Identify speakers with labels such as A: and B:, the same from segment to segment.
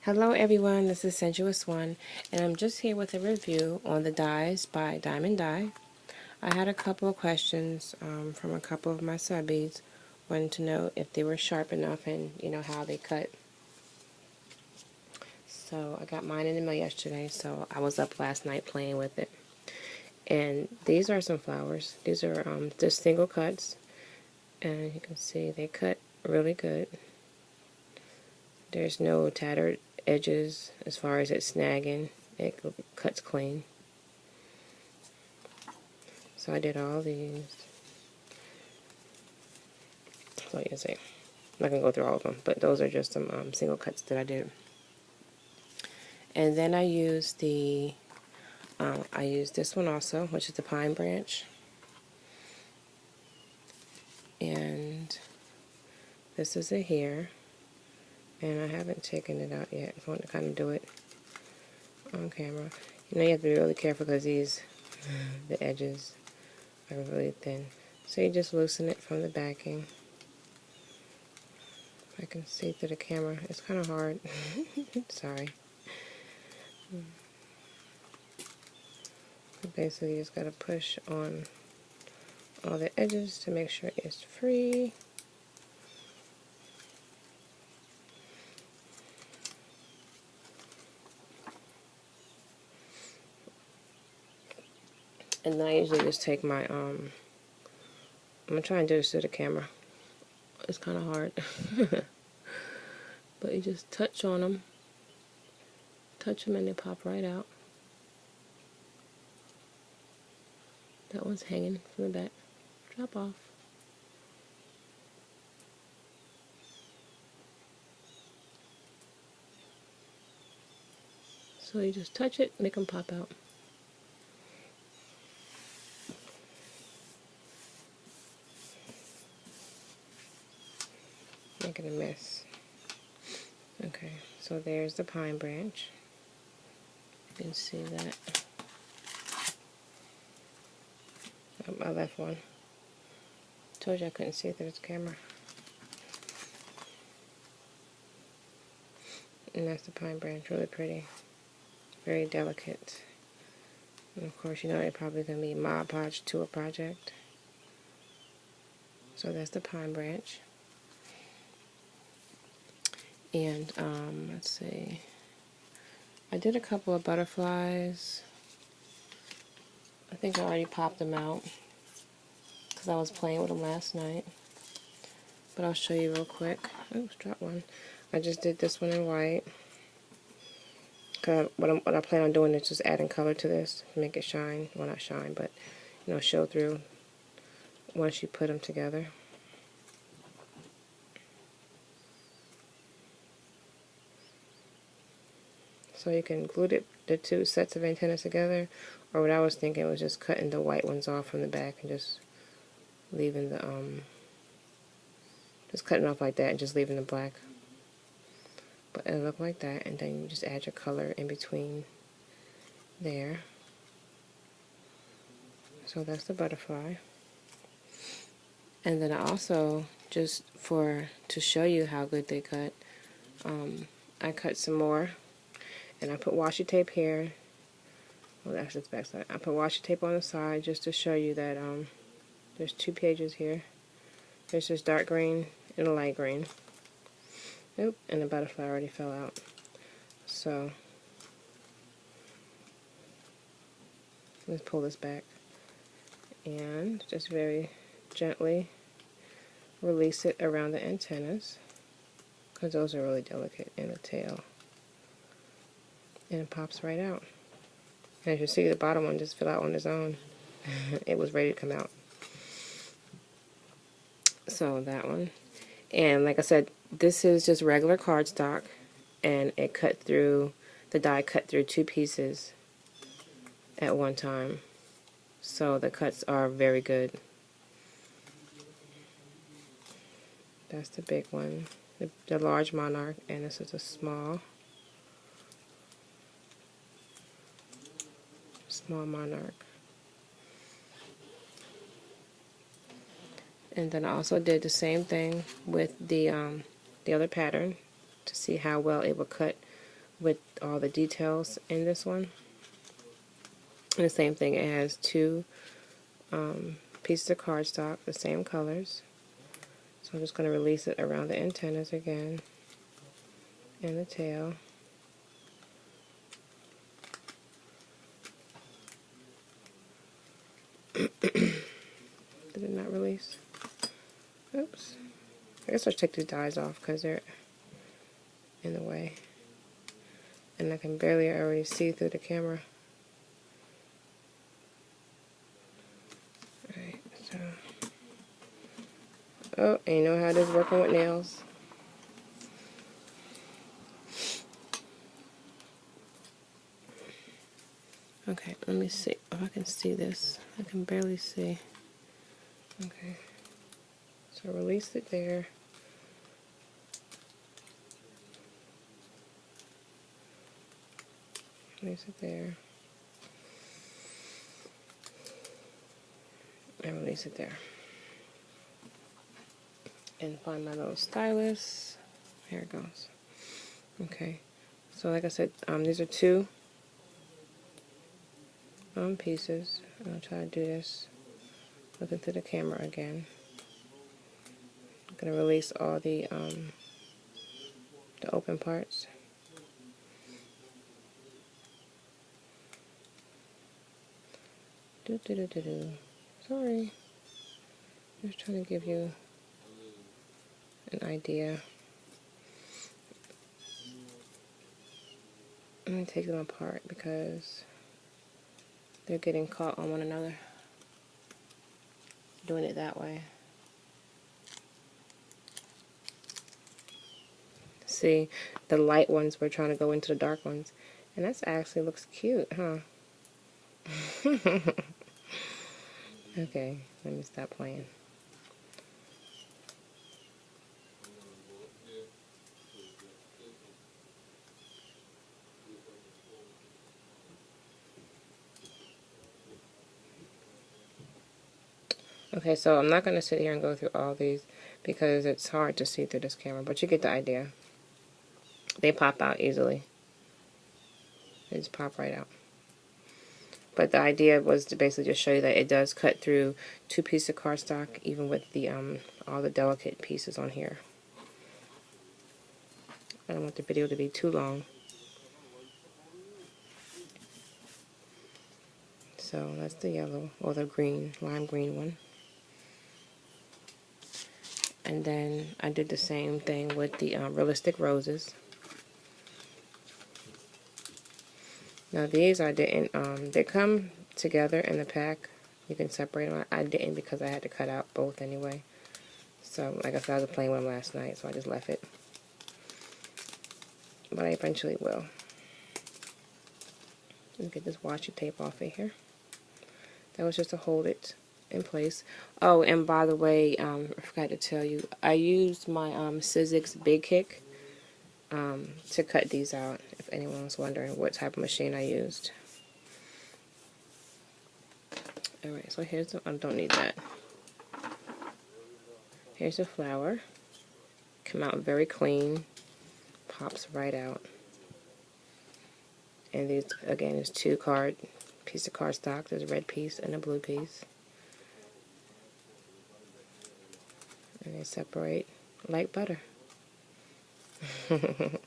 A: Hello everyone, this is Sensuous One, and I'm just here with a review on the dies by Diamond Dye. I had a couple of questions from a couple of my subbies, wanting to know if they were sharp enough and how they cut. So I got mine in the mail yesterday, so I was up last night playing with it. And these are some flowers. These are just single cuts, and you can see they cut really good. There's no tattered edges as far as it snagging. It cuts clean. So I did all these. So you can see, I'm not going to go through all of them, but those are just some single cuts that I did. And then I used this one also, which is the pine branch. And this is it here. And I haven't taken it out yet. I want to kind of do it on camera. You have to be really careful because the edges are really thin. So you just loosen it from the backing. I can see through the camera. It's kind of hard. Sorry. But basically, you just got to push on all the edges to make sure it's free. And then I usually just take my, I'm going to try and do this through the camera. It's kind of hard. But you just touch on them. Touch them and they pop right out. That one's hanging from the back. Drop off. So you just touch it, make them pop out. Make it a mess. Okay, so there's the pine branch. You can see that. Oh, I left one. Told you I couldn't see through the camera. And that's the pine branch, really pretty. Very delicate. And of course, they're probably going to be Mod Podge to a project. So that's the pine branch. And, let's see. I did a couple of butterflies. I think I already popped them out because I was playing with them last night. But I'll show you real quick. Oops, dropped one. I just did this one in white. Cause what I plan on doing is just adding color to this to make it shine. Well, not shine, but show through once you put them together. So you can glue the two sets of antennas together, or what I was thinking was just cutting the white ones off from the back and just leaving the just cutting off like that and just leaving the black. But it'll look like that, and then you just add your color in between there. So that's the butterfly. And then I also, just to show you how good they cut, I cut some more, and I put washi tape here. Well, that's the back side. I put washi tape on the side just to show you that there's two pages here. There's this dark green and a light green. Nope, and the butterfly already fell out. So let's pull this back and just very gently release it around the antennas, because those are really delicate in the tail. And it pops right out. And as you see, the bottom one just fell out on its own. It was ready to come out. So that one. And like I said, this is just regular cardstock, and it cut through, the die cut through two pieces at one time. So the cuts are very good. That's the big one, the large monarch, and this is a small monarch. And then I also did the same thing with the other pattern to see how well it will cut with all the details in this one. And the same thing, it has two pieces of cardstock, the same colors. So I'm just going to release it around the antennas again and the tail. Did it not release? Oops. I guess I'll take these dies off because they're in the way. And I can barely already see through the camera. Alright, so. Oh, and you know how it is working with nails. Okay, let me see if I can see this. I can barely see. Okay. So release it there. Release it there. And release it there. And find my little stylus. Here it goes. Okay. So like I said, these are two pieces. I'll try to do this looking through the camera again. I'm going to release all the open parts. Sorry. Just trying to give you an idea. I'm going to take them apart because they're getting caught on one another. Doing it that way. See, the light ones were trying to go into the dark ones. And that actually looks cute, huh? Okay, let me stop playing. Okay, so I'm not going to sit here and go through all these because it's hard to see through this camera, but you get the idea. They pop out easily. They just pop right out. But the idea was to basically just show you that it does cut through two pieces of cardstock, even with the all the delicate pieces on here. I don't want the video to be too long. So that's the yellow, or the green, lime green one. And then I did the same thing with the realistic roses. Now these I didn't, they come together in the pack. You can separate them. I didn't because I had to cut out both anyway. So like I said, I was playing with them last night, so I just left it. But I eventually will. Let me get this washi tape off of here. That was just to hold it in place. Oh, and by the way, I forgot to tell you, I used my Sizzix Big Kick to cut these out, if anyone was wondering what type of machine I used. Alright, so here's the, I don't need that. Here's the flower. Come out very clean. Pops right out. And these, again, is two piece of cardstock. There's a red piece and a blue piece. And they separate like butter. And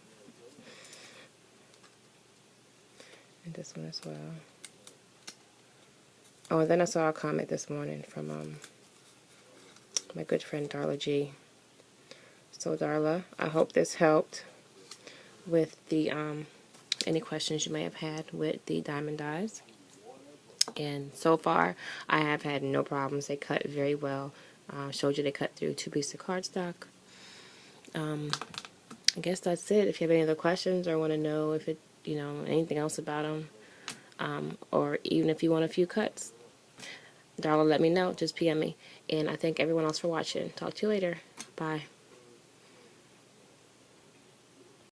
A: this one as well. Oh, and then I saw a comment this morning from my good friend Darla G. So Darla, I hope this helped with the any questions you may have had with the diamond dies. And so far, I have had no problems. They cut very well. Showed you they cut through two pieces of cardstock. I guess that's it. If you have any other questions or want to know if it, you know, anything else about them, or even if you want a few cuts, Darla, let me know. Just PM me. And I thank everyone else for watching. Talk to you later. Bye.